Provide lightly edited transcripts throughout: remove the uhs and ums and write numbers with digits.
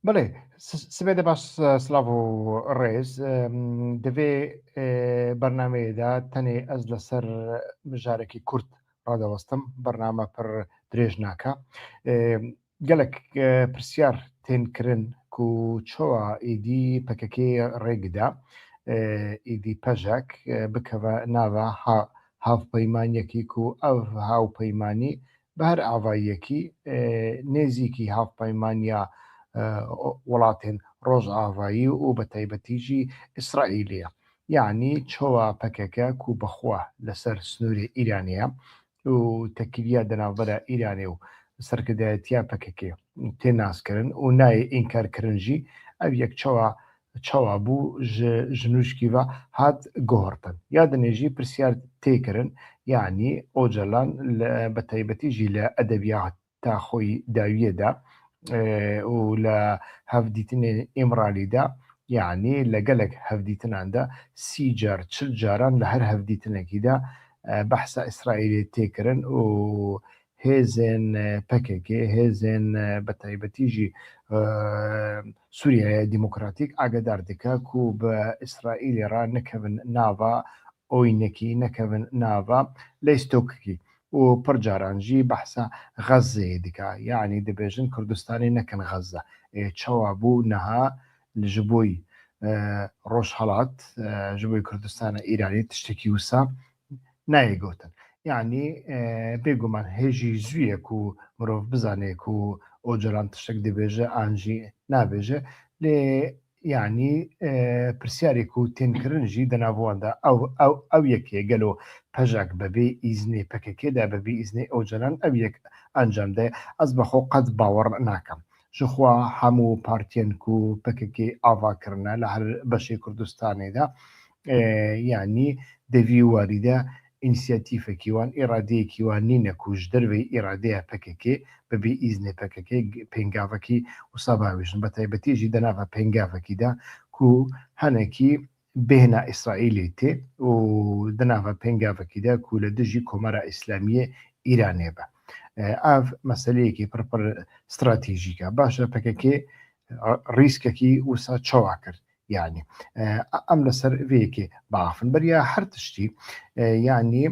بەڵێ سبێ دەباش سلااو و ڕێز دەبێ بەرنمەیەدا تەنێ ئەس لەسەر بژارێکی کورت ڕادەوەستم بەرنامە پڕ درێژ ناکە گەلک پرسیار تێنکردن و چۆوە ئیدی پەکەکەی ڕێگدا ئیدی پەژەک بکەوە ناوە هاوپەیمانیەکی و ئەو هاوپەیمانی بە هەر ئاواییەکی نێزیکی هاوپەیمانیا وڵاتێن ڕۆژئاوایی و بە تایبەتیژی ئیسرائیلیە یعنی چۆوە پەکەکە و بەخوا لەسەر سنووری ئیرانەیە و تەکیلیا دەناوبەرە ئیرانێ و سەرکردایەتیا پەکەکێ تێناسکردن و نایە ئینکارکردنجی ئەو یەک چاوا بوو ژنوشکیڤە هات گۆڕتن یا دنێژی پرسیار تێکردن یعنی ئۆجەلان بە تایبەتیژی لە ئەدەبیات تا خۆی داویەدا و لە هەفدیتنێ ئێمرالیدا یعنی لە گەلک هەفدیتناندا 30 جار 40 جاران لە هەر هەفدیتنێکیدا بەحسا ئیسرائیلی تێکردن و هێزن پەکێکێ هێزن بە تایبەتیژی سووریای دیموکراتیک ئاگدار دکە و بە ئیسرائیلی ڕ نەکەون ناوە ئۆینەکی نەکەون ناوە لەیستۆککی و پڕجارانژی بەحسا غەزێ دیکە یعنی دەبێژن کوردستانی نەکەن غەزە چاوا بوو نەها ji بۆی ڕۆژهەڵات ji بۆی کوردستانە ئیرانی تشتێکی وسا نایگوتن یعنی بێگومان هێژی زوویەک و مرۆڤ بزانێک و ئۆجران تشتێک دەبێژە ئانجی نابێژە لێ یعنی پرسیارێک و تێنکردنجی دەناواندا ئەو یەکێ گەلۆ پەژاک بەبێ ئیزنێ پەکەکێدا بەبێ ئیزنێ ئۆجران ئەو یەک ئەنجامدای ئەس بەخۆ قەت باوەڕ ناکەم ژخوا هەموو پارتێن و پەکەکەی ئاواکردە لە هەر بەشی کوردستانێدا یعنی دەوی واریدا ئینسیاتیفەکیوان ئێرادەیەکیوان نینە کوش دەروی ئێرادەیە پەکەکێ بەبێ ئیزنێ پەکەکەی پێنگاوەکی وساباویژن بە تایبەتیژی دەناوە پێنگاوەکیدا و هەنێکی بێنە ئیسرائیلی تێ و دەناوە پێنگاوەکیدا و لە دژی کۆمەرە ئیسلامیە ئیرانێ بە ئاv مەسلەیەکی پڕپڕ استراتیژیکە باشە پەکەکێ ریسکێکی وسا چاوا کرد یعنی ئەم لەسەر وەیەکێ بافن بەریا هەر تشتی یعنی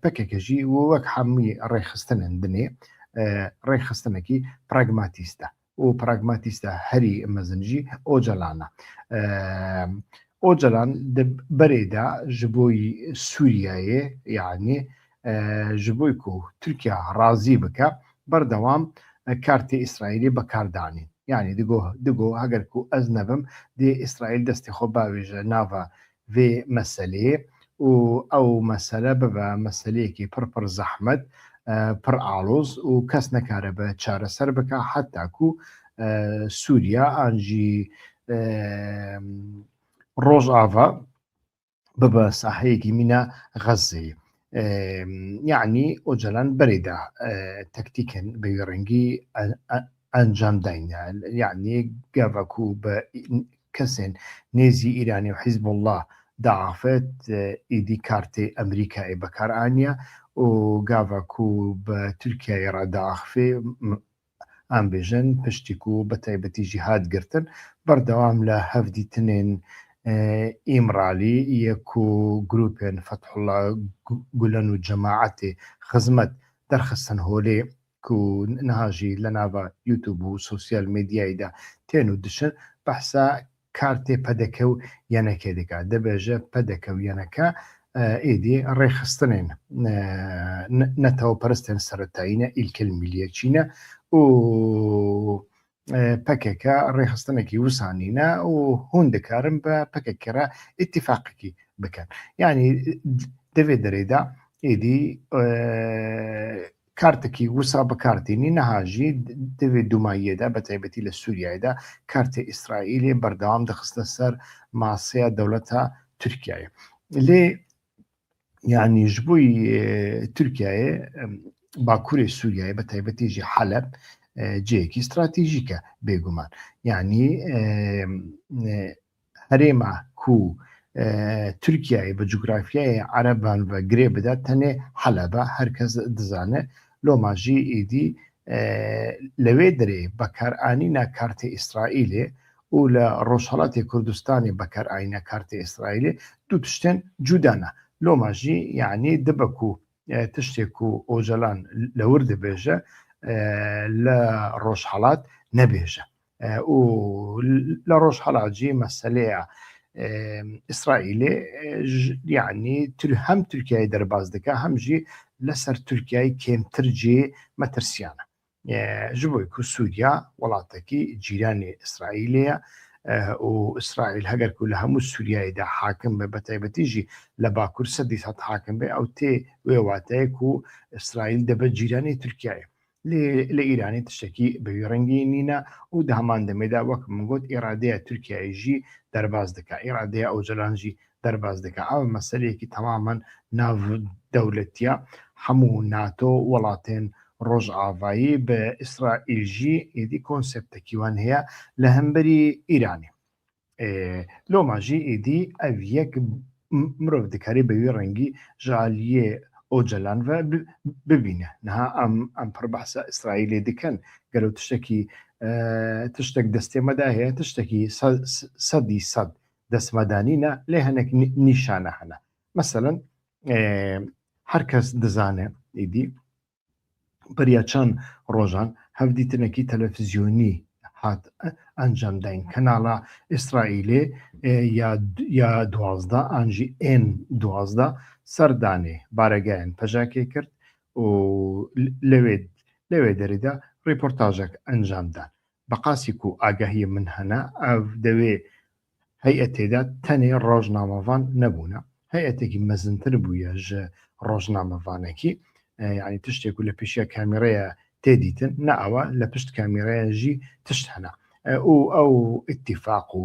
پەکێکەژی وەک هەمووی ڕێخستنن دنێ ڕێخستنێکی پراگماتیستە و پراگماتیستە هەری مەزنجی ئۆجەلانە ئۆجەلان بەرێدا ji بۆی سووریایە یعنی ji بۆی و تورکیا ڕازی بکە بەردەوام کارتی ئیسرائیلی بەکاردانین یعنی دگۆ هەگەر و ئەز نەبم دێ ئیسرائیل دەستی خۆ باوێژە ناوە vê meseleyê û ew mesele bibe meseleyekî pir zehmet pir alûz û kes nekare bi çareser bike heta ku Sûriya an jî Rojava bibe saheyekî mîna Xezeyê یعنی ئۆجەلان بەرێدا تەکتیکن بەوێڕەنگی ئەنجام داینە یعنی گەڤەک و بە کەسێن نێزی ئیرانی و حیزب الله داعافێت ئیدی کارتێ ئەمریکای بەکارانە و گاڤەک و بە تورکیای ڕداخفێ ئەمبێژن پشتێک و بە تایبەتیژی هاتگرتن بەردەوام لە هەفدیتنێن ئیمرالی یەک و گروپێن فەتحوڵا گولەن و جەماعەتێ خزمەت دەرخستن هۆلێ و نهاژی لە ناوە یوتوب و سوسیال میدیایدا تێن و دشن بەحسا کارتێ پەدەکە و یەنەکێ دەکا دەبێژە پەدەکە و یەنەکە ئێدی ڕێخستنێن نەتەوە پەرستێن سەرەتایینە ئیلکل میلیەچینە و پەکێکە ڕێخستنێکی وسانینە و هون دەکارم بە پەکەکەرە ئیتیفاقێکی بکەن یعنی دەوێت دەرێدا ئێدی کارتێکی وسا بەکارتێنی نەهاژی دەوێت دوماییەدا بە تایبەتی لە سووریایدا کارتێ ئیسرائیلی بەردەوام دەخستە سەر ماسەیە دەوڵەتە تورکیایە لێ یعنی ji بووی تورکیایە باکووری سووریایە بە تایبەتیژی حەلەب جەیەکی استراتیژیکە بێگومان یعنی هەرێما کو تورکیای بە جوگرافیای عەرەبان بە گرێ بدات تەنێ حەلەبە هەرکەس دزانێ لۆماژی ئیدی لەوێ درێ بەکارئانینە کارتی ئیسرائیلێ و لە ڕۆژهەڵاتی کوردستانی بەکارئینە کارتی ئیسرائیلێ دوو تشتێن جودانە لۆماژی یعنی دبەک و تشتێک و ئۆژەلان لەور دەبێژە لە ڕۆژهەڵات نەبێژە و لە ڕۆژهەڵاجی مەسەلەیە ئیسرائیلێ یعنی هەم تورکیای دەرباز دەکە هەمژی لەسەر تورکیای کێمترجێ مەترسیانە ji bo ku Sûriya welatekî cîranê İsraîlê ye û İsraîl heger ku li hemû Sûriyayê de hakim be betaybetî jî li Bakur sedî sed hakim be ew tê wê wateye ku İsraîl dibe cîranê Tirkiyeyê li Îranê tiştekî bi wî rengî nîne û di heman demê de wek min got îradeya Tirkiyeyê jî derbas dike îradeya Ocalan jî derbas dike ew meseleyekî temamen navdewletiya hemû NATO welatên Rojavayî bi İsraîl jî êdî konseptekî wan heye li hemberî Îranê loma jî êdî ev yek mirov dikarî bi wî rengî ji aliyê Ocalan ve bibîne niha em pir behsa İsraîlê dikin gelo tiştek destê me de heye tiştekî sedî sed destmedanîne lê hinek nîşane hene meselen her kes dizane êdî beriya çend rojan hevdîtinekî televîzyonî hat encamdayîn kanala İsraîlê ya duwazda an jî ên duwazda serdanê baregehên pejakê kir û lewê derê de rêportajek encam dan beqasî ku agahiyê min hene ev devê heyetê de tenê rojnamevan nebûne heyetekî mezintir bûye ji rojnamevanekî yani tiştek ku li pêşiya kameraya tê dîtin ne ewa li pişt kameraya jî tişt hene û ew îtîfaq û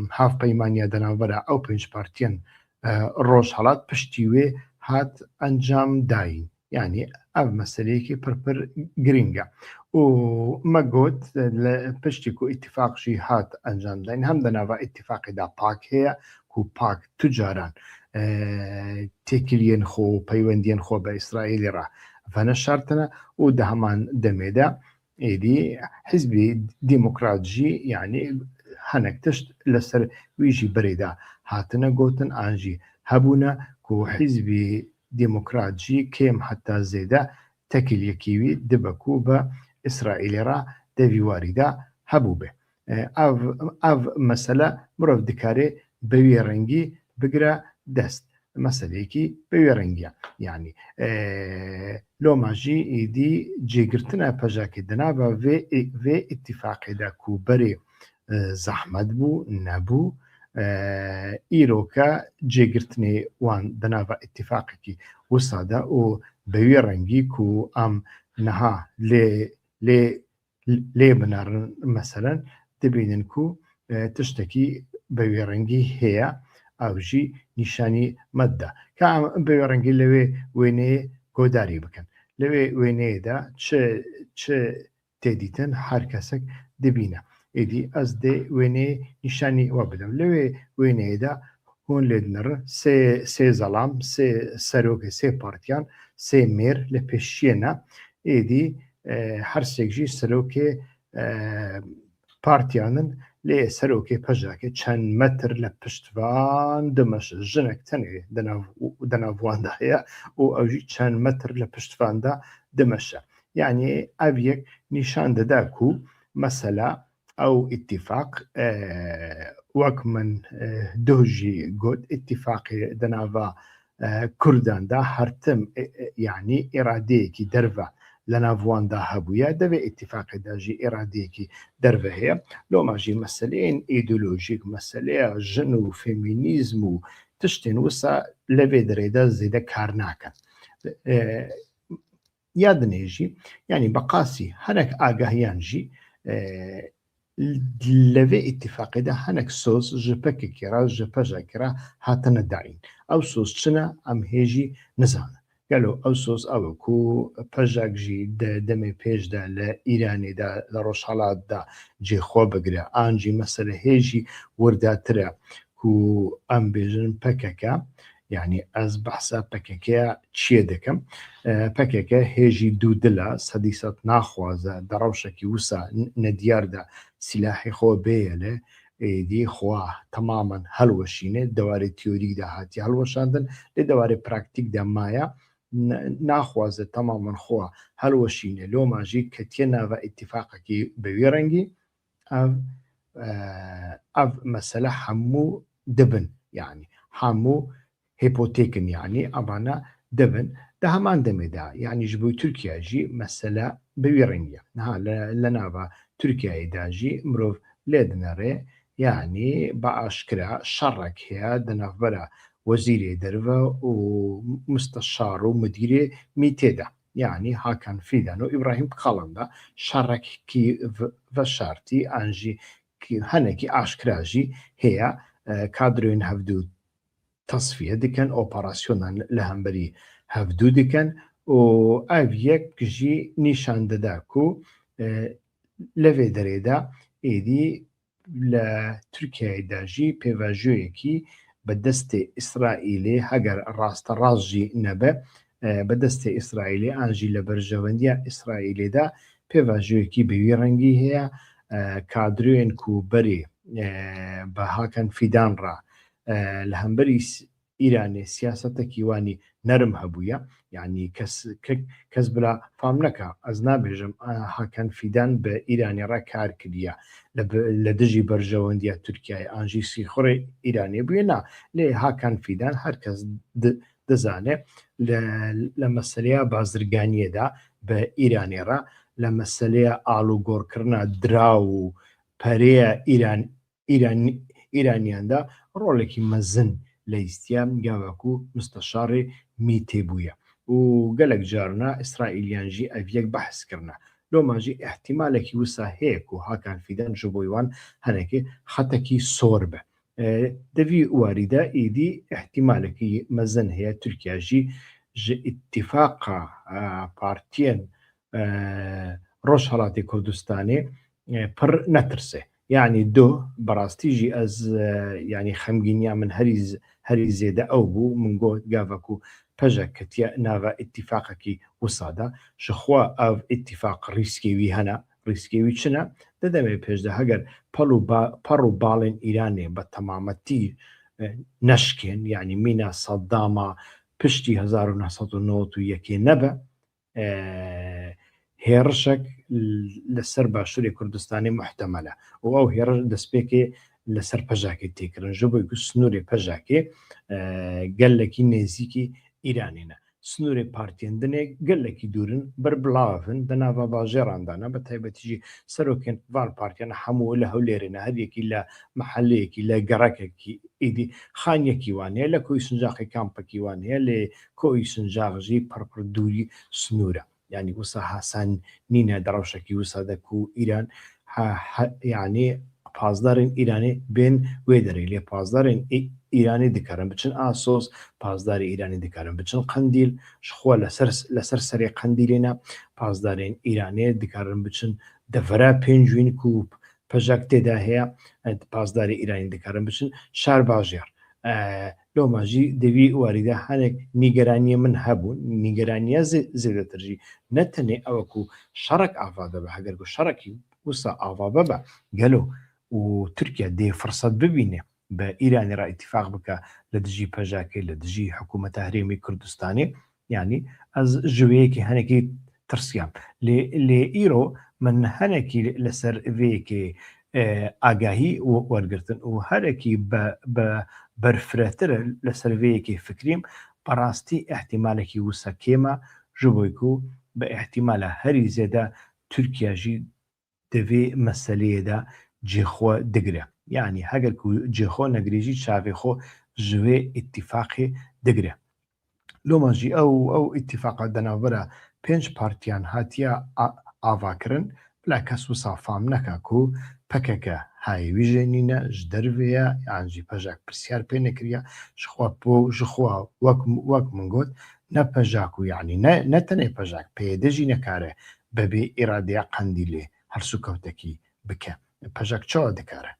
havpeymaniya di navbera ew pênc partiyên Rojhelat piştî wê hat encam dayîn yani ev meseleyekî pir giring e û me got li piştî ku îtîfaq jî hat encam dayîn hem di nava îtîfaqê de pak heye ku pak tu caran têkiliyên xwe û peywendiyên xwe bi İsraîlê re veneşartine û di heman demê de êdî Hizbê Demokrat jî yani hinek tişt li ser wî jî birê de hatine gotin an jî hebûne ku Hizbê Demokrat jî kêm heta zêde tekiliyekî wî dibe ku bi İsraîlê re devî warî de hebû be ev mesele mirov dikarê bi wî rengî bigire dest meseleyekî bi wî rengî ye yani loma jî êdî cêgirtina pejakê di nava vê îtîfaqê de ku berê zehmet bû nebû îroke cêgirtinê wan di nava îtîfaqekî wisa de û bi wî rengî ku em niha lê binerin meselen dibînin ku tiştekî bi wî rengî heye ew jî nîşanî medde ka em bi wî rengî li wê wêneyê guhdarî bikin li wê wêneyê de çi tê dîtin her kesek dibîne êdî ez dê wêneyê nîşanî we bidim li wê wêneyê de hûn lê dinirin sê zelam sê serokê sê partiyan sê mêr li pêşiyê ne êdî her sêk jî serokê partiyanin lê serokê pejakê çend metr li piştvan dimeşe jinek tenê di nav wan de heye û ew jî çend metr li piştvan de dimeşe yani ev yek nîşan dide ku mesela ew îtîfaq wek min duh jî got îtîfaqê di nava Kurdan de her tim yani îradeyekî derve li nav wan de hebûye devê îtîfaqê de jî îradeyekî derve heye loma jî meseleyên îdeolojîk meseleya jin û femînîzm û tiştên wisa li vê derê de zêde kar nakin ya dinê jî yani beqasî hinek agahiyan jî li vê îtîfaqê de hinek soz ji pekekê re ji pejakê re hatine dayîn ew soz çi ne em hê jî nizanin gelo ew soz ew e ku pejak jî demê pêş de li Îranê de li Rojhelat de cêxwe bigire an jî mesele hê jî wirdetir e ku em bêjin PKK يعني از بحثا پککه چیه دکم پککه هیجی دو دلا سدیست ناخوازه دروشکی وسا ندیار دا سلاحی خو بیله دی خواه تماما هلوشینه دواره تیوریک دا هاتی هلوشاندن لدواره پراکتیک دا مایا ناخوازه تماما خواه هلوشینه لو ماجی کتینا و اتفاقکی بویرنگی اف مسألة حمو دبن يعني حمو هيبوتيكن يعني أبانا دبن ده همان دمدا يعني جبو تركيا جي مسألة بويرنجيا ها لنابا تركيا داجي مروف ليدنري يعني بأشكرا شرك هي دنافبرا وزيري درفا ومستشار ومديري ميتيدا يعني ها كان فيدانو إبراهيم قلندا شرك كي فشارتي أنجي هەنێکی ئاشکراژی هەیە کادرێن هەفتوو تەصفیە دکەن ئۆپەراسیۆنان لە هەمبەری هەفتوو دکەن و ئەڤ یەک ژی نیشان دەدا و لەوێ دەرێدا ئێدی لە تورکیایداژی پێواژوویەکی بە دەستێ ئیسرائیلێ هەگەر ڕاستە ڕاستژی نەبە بە دەستێ ئیسرائیلێ ئانژی لە بەرژەوەندیە ئیسرائیلێدا پێواژوویەکی بەوی ڕەنگی هەیە کادرێن کوبەرێ بە هاکەن فیدانڕا لە هەمبەری ئیرانێ سیاسەتێکی وانی نەرم هەبوویە یعنی کەس بلا فام نەکە ئەز نابێژم هاکەن فیدان بە ئیرانی ڕا کار کردیە لە دژی بەرژەوەندیە تورکیای ئانژی سیخۆڕێ ئیرانی بووێ نا لێ هاکەن فیدان هەرکەس دەزانێ لە مەسەلەیە بازرگانیەدا بە ئیرانی ڕا لە مەسەلەیە ئاڵوگۆڕکردنا درا و پەرەیە ئیرانیاندا ڕۆڵێکی مەزن لە ئیستیان گاوەکو مستەشارێ میتێ بوویە و گەلک جارنا ئیسرائیلیانژی ئەڤیەک بەحثکردنا لۆماژی احتیمالێکی وسا هەیە و هاکان فیدان ژ بۆیوان هەنێکی خەتێکی سۆر بە دەوی واریدا ئیدی احتیمالێکی مەزن هەیە تورکیاژی ژ ئیتیفاقا پارتیەن ڕۆژهەڵاتی کوردستانی پڕ نەترسێ یعنی دۆ بەڕاستیژی ئەز ینی خەمگینیا من هەری زێدە ئەو بوو من گۆ گاڤەکو پەژە کەتیە ناوە ئیتیفاقەکی وسادا شخوا ئەو ئیتیفاق ریسکێوی هەنا ریسکێوی چنە دەدەمێ پێشدا هەگەر پەڕ و باڵێن ئیرانێ بە تەمامەتی نەشکێن یعنی مینا سەدداما پشتی 1990 نەبە هێرشێک لەسەر باشووری کوردستانی محتەمەلە و ئەو هێرش دەستپێکێ لەسەر پەژاکێ تێکردن ژ بۆی سنووری پەژاکێ گەلێکی نێزیکی ئیرانینە سنووری پارتێندنێک گەلێکی دوورن بەربڵاون دەناوە باژێڕاندانە بە تایبەتیژی سەرۆکێن ڤان پارتیانە هەموو لە هەولێرێنە هەرێکی لە مەحەلەیەکی لە گەڕەکێکی ئیدی خانیەکی وانەیە لە کۆی سنجاقی کامپەکی وانەیە لێ کۆی سنجاغژی پڕپڕ دووری سنوورە يعني وسا حسن نينا دروشكي وسا دكو إيران يعني پازدارين إيراني بين ويدري لي پازدارين إيراني دكارن بچن آسوس پازداري إيراني دكارن بچن قنديل شخوا لسر سري قنديلنا پازدارين إيراني دكارن بچن دفرا پنجوين كوب پجاك تدا هيا پازداري إيراني دكارن بچن شار باجير لو ماجی دەوی واریدا هەنێک نیگەرانی من هەبوو نیگەرانیە زێدەترژی نەتەنێ ئەوەکو شەڕک ئاوا دەبە هەگەرگو شەڕکی وسا ئاوا بەبە گەلو و تورکیا دێ فرسەت ببینێ بە ئیرانی ڕا ئیتیفاق بکە لە دژی پەژاکێ لە دژی حکوومەتە هەرێمی کوردستانی یعنی ئەز ژوەیەکی هەنێکی ترسیام لێ ئیرۆ من هەنێکی لەسەر vێکێ ئاگاهی وەرگرتن و هەرێکی بە بەرفرەترە لە سەرڤەیەکی فکریم بەڕاستی احتیمالێکی وسە کێمە ژ بۆیکو بە احتیمالە هەری زێدە تورکیاژی دەوێ مەسەلەیەدا جێخۆ دەگرێ یعنی هەگەر جێخۆ نەگرێژی چاوێخۆ ژوێ ئیتیفاقی دەگرێ لۆمەژی ئەو ئیتیفاقە دەناوبەرە 5 پارتیان هاتیە ئاواکردن بلا کەس وسا فام نەکا و پەکەکە هایویژێنینە ژ دەروێیە یانجی پەژاک پرسیار پێ نەکریە ژخوا وەک من گوت نە پەژاک و یعنی نەتەنێ پەژاک پێدەژی نەکارێ بەبێ ئێرادەیە قەندیلێ هەرسو کەوتەکی بکە پەژاک چاوە دەکارە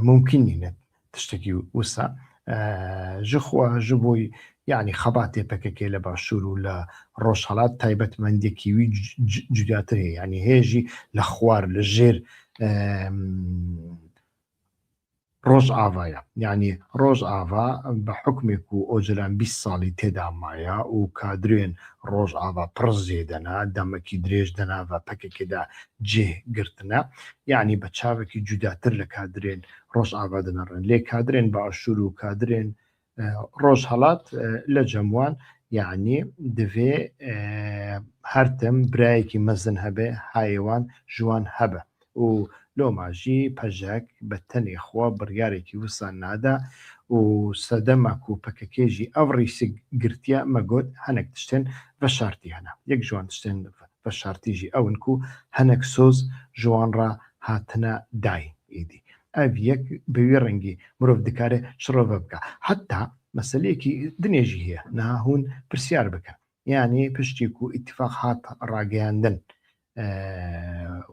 ممکن نینە تشتێکی وسا ژخوا ژ بۆی يعني خەباتێ پەکەکێ لە باشوور و لە ڕۆژهەڵات تایبەتمەندێکیوی جوداتر هەیە، یعنی هێژی لە خوار لە ژێر ڕۆژئاوایە، یعنی ڕۆژئاوا بە حوکمێک و ئۆجران 20 ساڵی تێدا مایە و کادرێن ڕۆژئاوا پڕ زێدەنا دەمەکی درێژ دەناڤە پەکێکێدا جێگرتنە، یعنی بە چاوێکی جوداتر لە کادرێن ڕۆژئاوا دەنەڕێن لێ کادرێن باشوور و کادرێن ڕۆژهەڵات لە جەموان یعنی دەوێ هەرتم برایەکی مەزن هەبێ هایەوان ژوان هەبە و لۆماژی پەژەک بە تەنێ خۆ بڕیارێکی وسان نادا و سەدەمەک و پەکەکێژی ئەوڕیسی گرتیا مەگوت هەنێک تشتێن بە شارتی هەنا یەک جوان تشتێن بە شارتیژی ئەون و هەنێک سۆز ژوانڕە هاتنە دای ئیدی ئەڤ یەک بەوێ ڕەنگی مرۆڤ دکارێ شڕۆڤە بکە حتا مەسەلەیەکی دنێژی هەیە ناهون پرسیار بکە یعنی پشتێک و ئیتفاق هات ڕاگەیاندن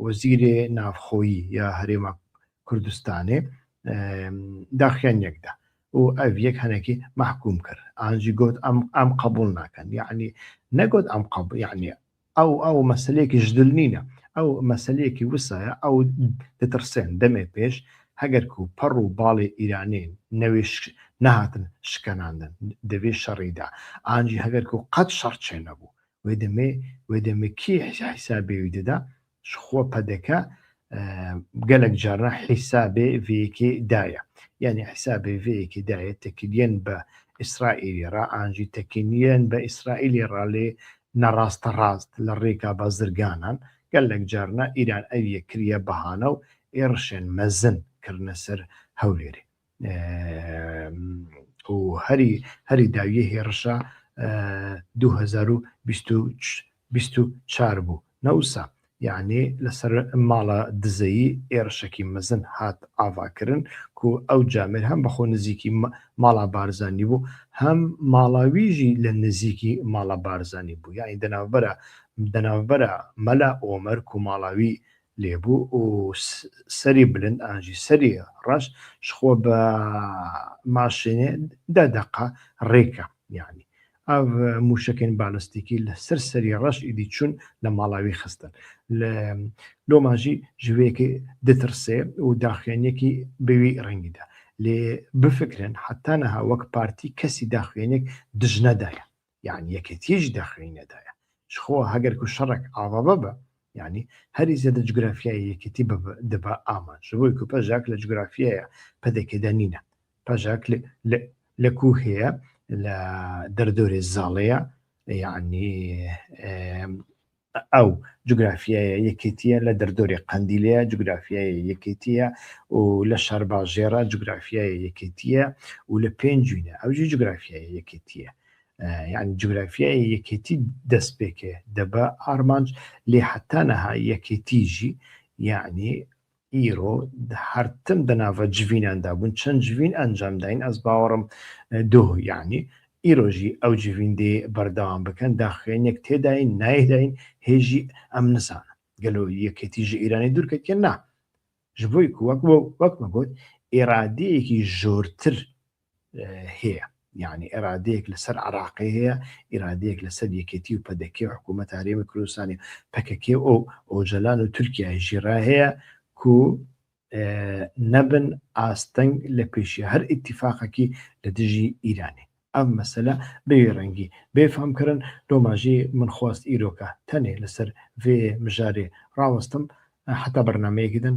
وەزیرێ ناوخۆیی یا هەرێما کوردستانێ داخیان یەکدا و ئەڤ یەک هەنێکی مەحکوم کرد ئانجی گوت ئەم قبول ناکەن یعنی نەگوت ئەم قبول یعنی ئەو مەسەلەیەکی ژدل نینە ئەو مەسەلەیەکی وسایە ئەو دەترسێن دەمێ پێش هەگەر و پەڕ و باڵێ ئیرانێن نەوێش نەهاتن شکەناندن دەوێ شەڕیدا ئانجی هەگەر و قەت شەڕچێ نەبوو وێ دەمێ کی حیسابێوی دەدا خۆ پەدەکە گەلک جارنا حیسابێ vێیەکێ دایە یعنی حیسابێ vێیەکی دایە تەکیدێن بە ئیسرائیلی ڕا ئانجی تەکینیەن بە ئیسرائیلی ڕالێ نەڕاستە ڕاست لە ڕێکا بازرگانان گەلک جارنا ئیران ئەویە کریە بەهانە و ئێڕشێن مەزن کردنە سەر هەولێرێ و هەری داویە هێرشە 2024 بوو نەوسا یعنی لەسەر ماڵە دزەیی ئێرشەکی مەزن هات ئاواکردن و ئەو جامێر هەم بەخۆ نزیکی ماڵا بارزانانی بوو هەم ماڵاویژی لە نزیکی ماڵە بارزانانی بوو یعنی دەناوبەرە مەلا ئۆمەر و ماڵاوی لێبوو و سەری بلند ئاژی سەری ڕەش خۆ بە ماشێنێ دەدەقا ڕێکە یعنی ئەو موشەکەین بالستیکی لە سەری ڕەش ئیدی چوون لە ماڵاوی خستن لۆماژی ژوەیەکی دەترسێ و داخوێنێکی بەوی ڕەنگیدا لێ بفکرن حتا نەها وەک پارتی کەسی داخوێنێک دژنەدایە یعنی یەکێتیش داخوێنەدایە خۆ هەگەر و شەڕێک ئاوا ببە یعنی هەری زیادە جوگرافیای یەکێتی دەبا ئامان ژەوەی و پەژاک لە جوگرافیایە پەدەکێدا نینە پەژاک لە کوو هەیە لە دەردۆرێ زاڵەیە یعنی ئەو جوگرافیایە یەکێتیە لە دەردۆری قەندیلەیە جوگرافیایە یەکێتیە و لە شارباژێرە جوگرافیایە یەکێتیە و لە پێنجوینە ئەوژی جوگرافیایە یەکێتیە یعنی جوگرافیای یەکێتی دەست پێکێ دەبە ئارمانج لێ حتا نەها یەکێتیژی یعنی ئیرۆ هەرتم دەناوە جویناندا بوون چەند جوین ئەنجامداین ئەس باوەڕم دۆ یعنی ئیرۆژی ئەو جویندێ بەردەوام بکەن داخوێنێک تێداین نایداین هێژی ئەم نزانە گەلۆ یەکێتیژی ئیرانی دوورکەکە نا ji بۆی وەک مەگوت ئێرادەیەکی زۆرتر هەیە یعنی ئێرادەیەک لەسەر عراقی هەیە ئێرادەیەک لەسەر یەکێتی و پەدەکێ و حکوومەت هەرێمی کوردستانی پەکەکێ ئۆجەلان و تورکیا ژێرا هەیە کو نەبن ئاستەنگ لە پێشی هەر ئیتیفاقێکی لە دژی ئیرانی ئەم مەسەلە بەوێ ڕەنگی بێفامکردن لۆماژی من خواست ئیرۆکە تەنێ لەسەر vێ مژارێ ڕاوەستم حتا بەرنامەیەکیدن